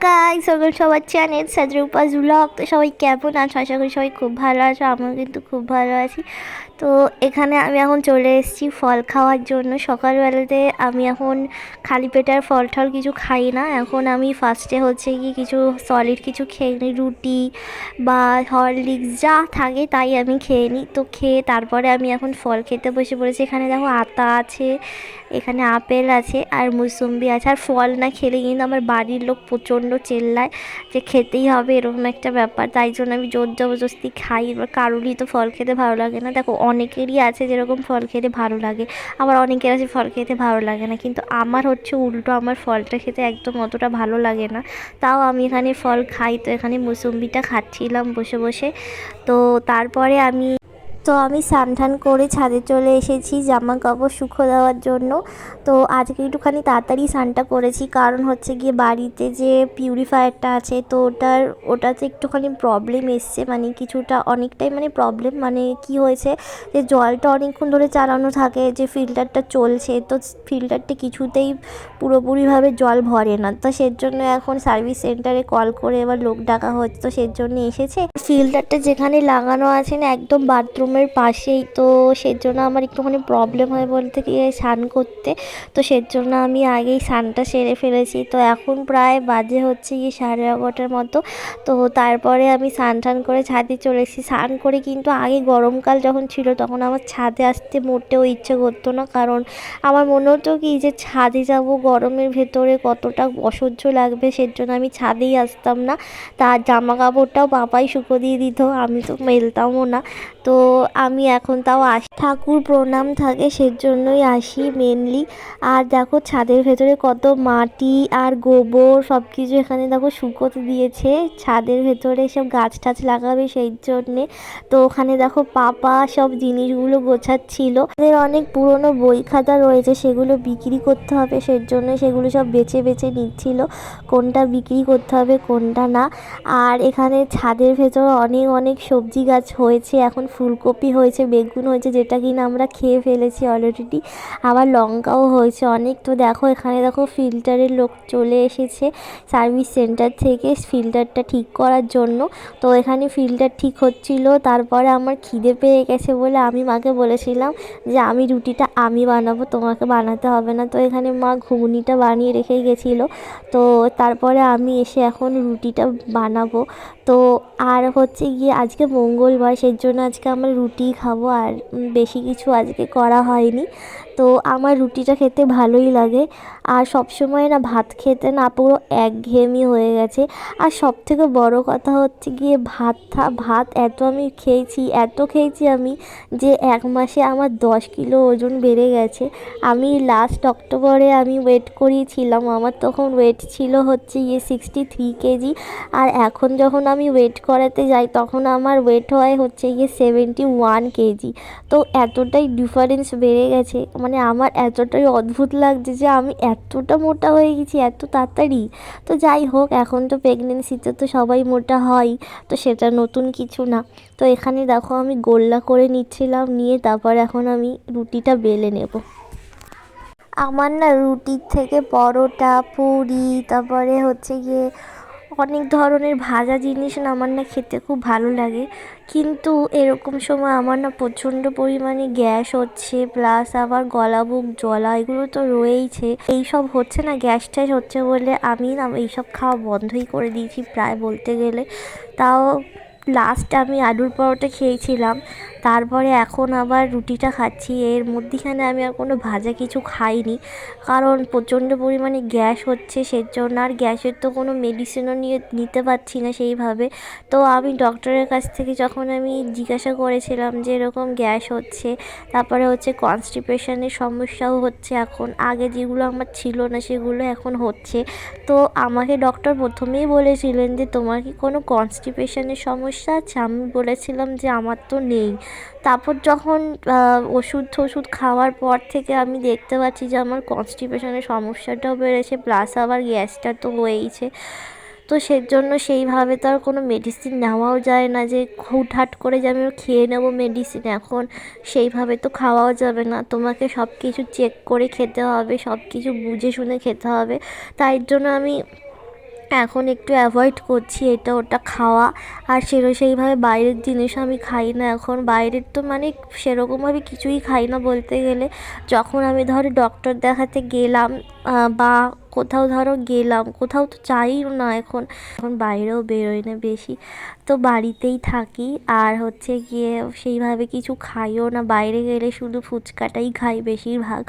Guys, welcome to our channel সাজরূপাস vlog. তো সবাই কেমন আছো? আশা করি সবাই খুব ভালো আছো। আমিও কিন্তু খুব ভালো আছি। তো এখানে আমি এখন চলে এসেছি ফল খাওয়ার জন্য। সকালবেলাতে আমি এখন খালি পেটে আর ফল টল কিছু খাই না। এখন আমি ফার্স্টে হচ্ছে কি কিছু সলিড কিছু খেয়ে নিই, রুটি বা হরলিক্স যা থাকে তাই আমি খেয়ে নিই। তো খেয়ে তারপরে আমি এখন ফল খেতে বসে পড়েছি। এখানে দেখো আতা আছে, এখানে আপেল আছে আর মুসুম্বি আছে। আর ফল না খেলে কিন্তু আমার বাড়ির লোক প্রচণ্ড চেল্লায় যে খেতেই হবে, এরকম একটা ব্যাপার। তাই জন্য আমি জোর জবরদস্তি খাই। এবার কারোরই তো ফল খেতে ভালো লাগে না। দেখো অনেকেরই আছে যেরকম ফল খেতে ভালো লাগে, আবার অনেকের আছে ফল খেতে ভালো লাগে না, কিন্তু আমার হচ্ছে উল্টো, আমার ফলটা খেতে একদম অতটা ভালো লাগে না। তাও আমি এখানে ফল খাই। তো এখানে মুসুম্বিটা খাচ্ছিলাম বসে বসে। তো তারপরে আমি স্নান টান করে ছাদে চলে এসেছি জামা কাপড় শুকো দেওয়ার জন্য। তো আজকে একটুখানি তাড়াতাড়ি স্নানটা করেছি, কারণ হচ্ছে গিয়ে বাড়িতে যে পিউরিফায়ারটা আছে তো ওটাতে একটুখানি প্রবলেম এসছে, মানে কিছুটা অনেকটাই মানে প্রবলেম। মানে কি হয়েছে যে জলটা অনেকক্ষণ ধরে চালানো থাকে, যে ফিল্টারটা চলছে, তো ফিল্টারটা কিছুতেই পুরোপুরিভাবে জল ভরে না। তো সের জন্য এখন সার্ভিস সেন্টারে কল করে এবার লোক ডাকা হচ্ছে। তো সের জন্য এসেছে। ফিল্টারটা যেখানে লাগানো আছে না একদম বাথরুমের পাশেই, তো সের জন্য আমার একটুখানি প্রবলেম হয় বলতে গিয়ে স্নান করতে। তো সের জন্য আমি আগেই স্নানটা সেরে ফেলেছি। তো এখন প্রায় বাজে হচ্ছে গিয়ে 11:30 মতো। তো তারপরে আমি স্নান টান করে ছাদে চলে এসেছি। স্নান করে কিন্তু আগে গরমকাল যখন ছিল তখন আমার ছাদে আসতে মোটেও ইচ্ছে করতো না, কারণ আমার মনে হতো কি যে ছাদে যাব গরমের ভেতরে কতটা অসহ্য লাগবে, সের জন্য আমি ছাদেই আসতাম না। তার জামা কাপড়টাও পাপাই শুকো দিয়ে দিত, আমি তো মেলতামও না। তো আমি এখন তাও আসি, ঠাকুর প্রণাম থাকে সের জন্যই আসি মেনলি। আর দেখো ছাদের ভেতরে কত মাটি আর গোবর সব কিছু এখানে দেখো শুকোতে দিয়েছে, ছাদের ভেতরে সব গাছ টাছ লাগাবে সেই জন্যে। তো ওখানে দেখো পাপা সব জিনিসগুলো গোছাচ্ছিল। ওদের অনেক পুরনো বই খাতা রয়েছে, সেগুলো বিক্রি করতে হবে, সের জন্য সেগুলো সব বেছে বেছে নিচ্ছিল কোনটা বিক্রি করতে হবে কোনটা না। আর এখানে ছাদের ভেতর অনেক অনেক সবজি গাছ হয়েছে, এখন ফুলকপি হয়েছে, বেগুন হয়েছে, যেটা কিনা আমরা খেয়ে ফেলেছি অলরেডি। আবার লঙ্কাও হয়েছে অনেক। তো দেখো এখানে দেখো ফিল্টারের লোক চলে এসেছে সার্ভিস সেন্টার থেকে ফিল্টারটা ঠিক করার জন্য। তো এখানে ফিল্টার ঠিক হচ্ছিল। তারপরে আমার খিদে পেয়ে গেছে বলে আমি মাকে বলেছিলাম যে আমি রুটিটা আমি বানাবো, তোমাকে বানাতে হবে না। তো এখানে মা ঘুগনিটা বানিয়ে রেখে গেছিলো। তো তারপরে আমি এসে এখন রুটিটা বানাবো। তো আর হচ্ছে গিয়ে আজকে মঙ্গলবার, সেই জন্য আজকে আমরা রুটিই খাবো, আর বেশি কিছু আজকে করা হয়নি। তো আমার রুটিটা খেতে ভালোই লাগে। আর সবসময় না ভাত খেতে না পুরো একঘেয়েমি হয়ে গেছে। আর সবথেকে বড় কথা হচ্ছে গিয়ে ভাত এত খেয়েছি আমি যে 1 মাসে আমার 10 কিলো ওজন বেড়ে গেছে। আমি লাস্ট অক্টোবরে আমি ওয়েট করিয়েছিলাম, আমার তখন ওয়েট ছিল হচ্ছে 63 কেজি। আর এখন যখন আমি ওয়েট করাতে যাই তখন আমার ওয়েট হয় হচ্ছে 71 কেজি। তো এতটাই ডিফারেন্স বেড়ে গেছে, মানে আমার এতটাই অদ্ভুত লাগছে যে আমি এতটা মোটা হয়ে গেছি এত তাড়াতাড়ি। তো যাই হোক, এখন তো প্রেগনেন্সিতে তো সবাই মোটা হয়, তো সেটা নতুন কিছু না। তো এখানে দেখো আমি গোল্লা করে নিচ্ছিলাম, নিয়ে তারপর এখন আমি রুটিটা বেলে নেব। আমার না রুটির থেকে পরোটা, পুরি, তারপরে হচ্ছে গিয়ে অনেক ধরনের ভাজা জিনিস না আমার না খেতে খুব ভালো লাগে। কিন্তু এরকম সময় আমার না প্রচণ্ড পরিমাণে গ্যাস হচ্ছে, প্লাস আবার গলা বুক জ্বলা এগুলো তো রয়েইছে। এইসব হচ্ছে না, গ্যাস ট্যাস হচ্ছে বলে আমি না এইসব খাওয়া বন্ধই করে দিয়েছি প্রায় বলতে গেলে। তাও লাস্ট আমি আলুর পরোটা খেয়েছিলাম, তারপরে এখন আবার রুটিটা খাচ্ছি। এর মধ্যিখানে আমি আর কোনো ভাজা কিছু খাইনি, কারণ প্রচণ্ড পরিমাণে গ্যাস হচ্ছে সের জন্য। আর গ্যাসের তো কোনো মেডিসিনও নিতে পারছি না সেইভাবে। তো আমি ডক্টরের কাছ থেকে যখন আমি জিজ্ঞাসা করেছিলাম যে এরকম গ্যাস হচ্ছে, তারপরে হচ্ছে কনস্টিপেশনের সমস্যাও হচ্ছে এখন, আগে যেগুলো আমার ছিল না সেগুলো এখন হচ্ছে। তো আমাকে ডক্টর প্রথমেই বলেছিলেন যে তোমার কি কোনো কনস্টিপেশনের সমস্যা আছে? আমি বলেছিলাম যে আমার তো নেই। তারপর যখন ওষুধ খাওয়ার পর থেকে আমি দেখতে পাচ্ছি যে আমার কনস্টিপেশনের সমস্যাটাও বেড়েছে, প্লাস আবার গ্যাসটা তো হয়েইছে। তো সের জন্য সেইভাবে তো আর কোনো মেডিসিন নেওয়াও যায় না যে হুটহাট করে যে আমি খেয়ে নেবো মেডিসিন এখন, সেইভাবে তো খাওয়াও যাবে না। তোমাকে সব কিছু চেক করে খেতে হবে, সব কিছু বুঝে শুনে খেতে হবে। তাই জন্য আমি এখন একটু অ্যাভয়েড করছি এটা ওটা খাওয়া। আর সেইভাবে বাইরের জিনিস আমি খাই না এখন। বাইরের তো মানে সেরকমভাবে কিছুই খাই না বলতে গেলে। যখন আমি ধরো ডক্টর দেখাতে গেলাম বা কোথাও ধরো গেলাম, কোথাও তো যাইও না এখন। এখন বাইরেও বেরোই না বেশি, তো বাড়িতেই থাকি। আর হচ্ছে গিয়ে সেইভাবে কিছু খাইও না, বাইরে গেলে শুধু ফুচকাটাই খাই বেশিরভাগ।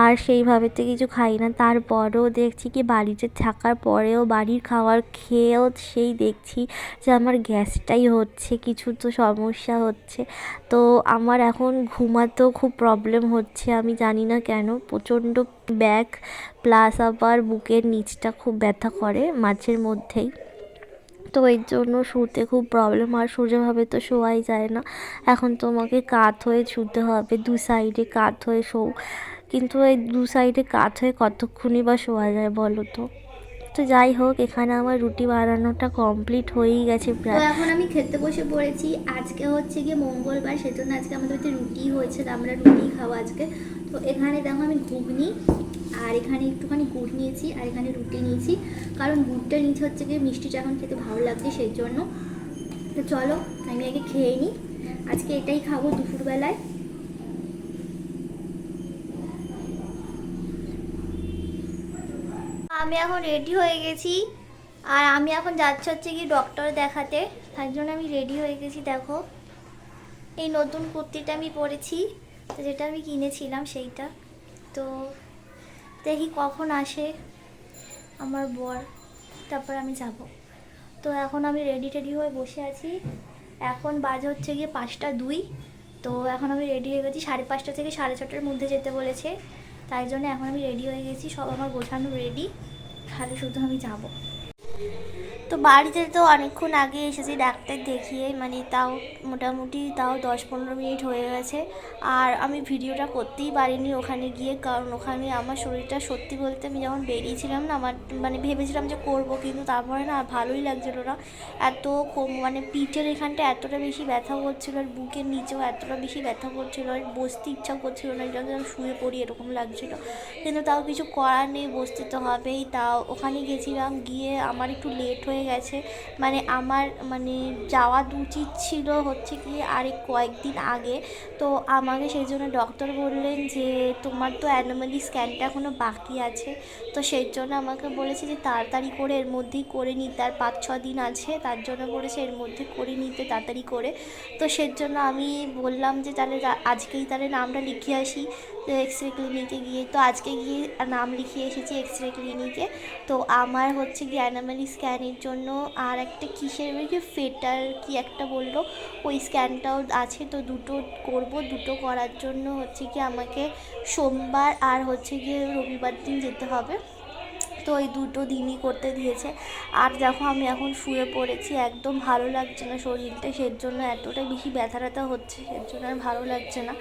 আর সেইভাবে তো কিছু খাই না। তারপরেও দেখছি কি বাড়িতে থাকার পরেও বাড়ির খাবার খেয়েও সেই দেখছি যে আমার গ্যাসটাই হচ্ছে, কিছু তো সমস্যা হচ্ছে। তো আমার এখন ঘুমাতেও খুব প্রবলেম হচ্ছে, আমি জানি না কেন। প্রচণ্ড ব্যাক প্লাস আবার বুকের নিচটা খুব ব্যথা করে মাঝের মধ্যেই। তো এর জন্য শুতে খুব প্রবলেম, আর সোজাভাবে তো শোয়াই যায় না। এখন তোমাকে কাত হয়ে শুতে হবে, দু সাইডে কাত হয়ে শোও। কিন্তু এই দু সাইডে কাত হয়ে কতক্ষণই বা শোয়া যায় বলো তো। তো যাই হোক, এখানে আমার রুটি বানানোটা কমপ্লিট হয়েই গেছে প্রায়। তো এখন আমি খেতে বসে পড়েছি। আজকে হচ্ছে গিয়ে মঙ্গলবার, সেজন্য আজকে আমাদের বাড়িতে রুটি হয়েছে, তো আমরা রুটি খাবো আজকে। তো এখানে দেখো আমি ঘুগনি আর এখানে একটুখানি গুড় নিয়েছি, আর এখানে রুটি নিয়েছি। কারণ গুড়টা নিচে হচ্ছে গিয়ে মিষ্টিটা এখন খেতে ভালো লাগছে সেই জন্য। তো চলো আমি আগে খেয়ে নিই, আজকে এটাই খাবো দুপুরবেলায়। আমি এখন রেডি হয়ে গেছি, আর আমি এখন যাচ্ছি হচ্ছে কি ডক্টর দেখাতে, তার জন্য আমি রেডি হয়ে গেছি। দেখো এই নতুন কুর্তিটা আমি পরেছি, তো যেটা আমি কিনেছিলাম সেইটা। তো দেখি কখন আসে আমার বর, তারপর আমি যাব। তো এখন আমি রেডি হয়ে বসে আছি। এখন বাজে হচ্ছে গিয়ে 5টা 2। তো এখন আমি রেডি হয়ে গেছি, 5:30 থেকে 6:30টার মধ্যে যেতে বলেছে, তাই জন্য এখন আমি রেডি হয়ে গেছি। সব আমার গোছানো রেডি, খালি শুধু আমি যাব। তো বাড়িতে তো অনেকক্ষণ আগে এসেছি ডাক্তার দেখিয়ে, মানে তাও মোটামুটি 10-15 মিনিট হয়ে গেছে। আর আমি ভিডিওটা করতেই পারিনি ওখানে গিয়ে, কারণ ওখানে আমার শরীরটা সত্যি বলতে আমি যখন বেরিয়েছিলাম না, আমার মানে ভেবেছিলাম যে করব, কিন্তু তারপরে না ভালোই লাগছিলো না। এত মানে পিঠের এখানটা এতটা বেশি ব্যথা করছিলো, আর বুকের নিচেও এতটা বেশি ব্যথা করছিলো, আর বসতে ইচ্ছা করছিল না, যখন শুয়ে পড়ি এরকম লাগছিলো। কিন্তু তাও কিছু করার নেই, বসতে তো হবেই। তাও ওখানে গেছিলাম, গিয়ে আমার একটু লেট হয়ে গেছে। মানে আমার মানে যাওয়া উচিত ছিল হচ্ছে কি আরেক কয়েকদিন আগে। তো আমাকে সেই জন্য ডক্টর বললেন যে তোমার তো অ্যানোমালি স্ক্যানটা এখনও বাকি আছে। তো সেই জন্য আমাকে বলেছে যে তাড়াতাড়ি করে এর মধ্যেই করে নিতে, আর 5-6 দিন আছে, তার জন্য বলেছে এর মধ্যে করে নিতে তাড়াতাড়ি করে। তো সেই জন্য আমি বললাম যে তাহলে আজকেই তাহলে নামটা লিখিয়ে আসি এক্স রে ক্লিনিকে গিয়ে। তো আজকে গিয়ে নাম লিখিয়ে এসেছি এক্স রে ক্লিনিকে। তো আমার হচ্ছে কি অ্যানোমালি স্ক্যানের জন্য আর একটা কিসের কি ফেটার কি একটা বললো, ওই স্ক্যানটাও আছে। তো দুটো করব, দুটো করার জন্য হচ্ছে কি আমাকে সোমবার আর হচ্ছে গিয়ে রবিবার দিন যেতে হবে। তো ওই দুটো দিনই করতে দিয়েছে। আর দেখো আমি এখন শুয়ে পড়েছি, একদম ভালো লাগছে না শরীরটা, সের জন্য এতটা বেশি ব্যথা ট্যাথা হচ্ছে, সের জন্য আর ভালো লাগছে না।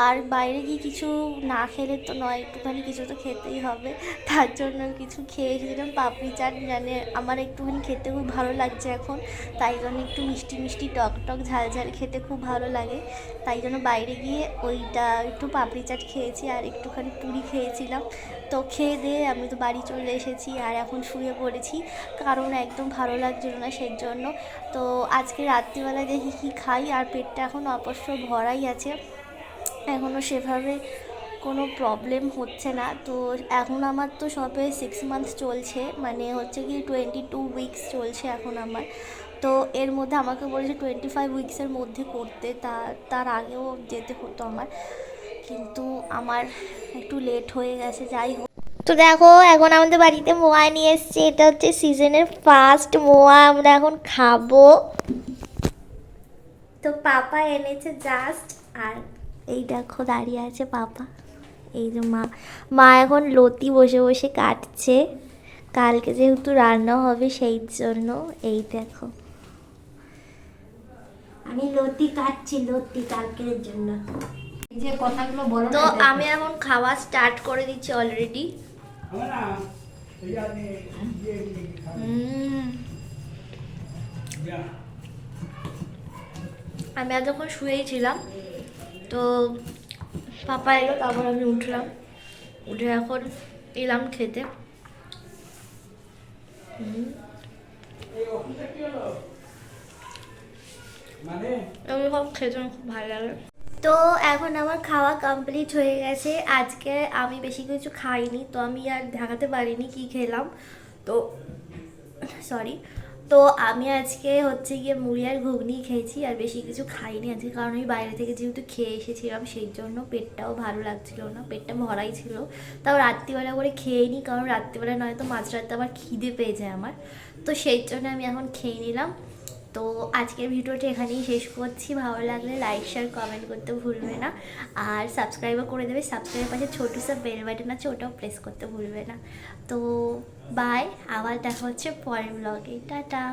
আর বাইরে গিয়ে কিছু না খেলে তো নয়, একটুখানি কিছু তো খেতেই হবে। তার জন্য কিছু খেয়ে এসেছিলাম পাপড়ি চাট, জানে আমার একটুখানি খেতে খুব ভালো লাগছে এখন, তাই জন্য একটু মিষ্টি মিষ্টি টক টক ঝাল ঝাল খেতে খুব ভালো লাগে। তাই জন্য বাইরে গিয়ে ওইটা একটু পাপড়ি চাট খেয়েছি, আর একটুখানি পুরি খেয়েছিলাম। তো খেয়ে দিয়ে আমি তো বাড়ি চলে এসেছি, আর এখন শুয়ে পড়েছি, কারণ একদম ভালো লাগছিল না সেই জন্য। তো আজকে রাত্রিবেলা দেখি কী খাই, আর পেটটা এখন অবশ্য ভরাই আছে, এখনও সেভাবে কোনো প্রবলেম হচ্ছে না। তো এখন আমার তো সবে 6 মান্থ চলছে, মানে হচ্ছে কি 22 উইকস চলছে এখন আমার। তো এর মধ্যে আমাকে বলেছে 25 উইকসের মধ্যে করতে, তার আগেও যেতে হতো আমার, কিন্তু আমার একটু লেট হয়ে গেছে। যাই হোক, তো দেখো এখন আমাদের বাড়িতে মোয়া নিয়ে এসছে, এটা হচ্ছে সিজনের ফার্স্ট মোয়া, আমরা এখন খাবো। তো পাপা এনেছে জাস্ট, আর এই দেখো দাঁড়িয়ে আছে পাপা। এই যে মা এখন লতি বসে বসে কাটছে, কালকে যেহেতু রান্না হবে সেই জন্য। এই দেখো আমি লতি কাটছি, লতি কালকের জন্য। এই যে কথাগুলো বলো তো না, আমি এখন খাওয়া স্টার্ট করে দিচ্ছি অলরেডি। আমি এতক্ষণ শুয়েই ছিলাম, তো পাপা এলো, তারপর আমি উঠলাম, উঠে এখন এলাম খেতে। আমি সব খেতে খুব ভালো লাগে। তো এখন আমার খাওয়া কমপ্লিট হয়ে গেছে। আজকে আমি বেশি কিছু খাইনি, তো আমি আর দেখাতে পারিনি কি খেলাম। তো সরি। তো আমি আজকে হচ্ছে গিয়ে মুড়ি আর ঘুগনি খেয়েছি, আর বেশি কিছু খাইনি আজকে, কারণ আমি বাইরে থেকে যেহেতু খেয়ে এসেছিলাম সেই জন্য পেটটাও ভালো লাগছিল না, পেটটা ভরাই ছিল। তাও রাত্রিবেলা করে খেয়ে নিই, কারণ রাত্রিবেলা নয়তো মাঝরাতে আবার খিদে পেয়ে যায় আমার। তো সেই জন্য আমি এখন খেয়ে নিলাম। তো আজকের ভিডিওটা এখানেই শেষ করছি। ভালো লাগলে লাইক শেয়ার কমেন্ট করতে ভুলবে না, আর সাবস্ক্রাইবও করে দেবে। সাবস্ক্রাইবের পাশে ছোটো সব বেল বাটন আছে, ওটাও প্রেস করতে ভুলবে না। তো বাই, আবার দেখা হচ্ছে পরের ব্লগে। টাটা।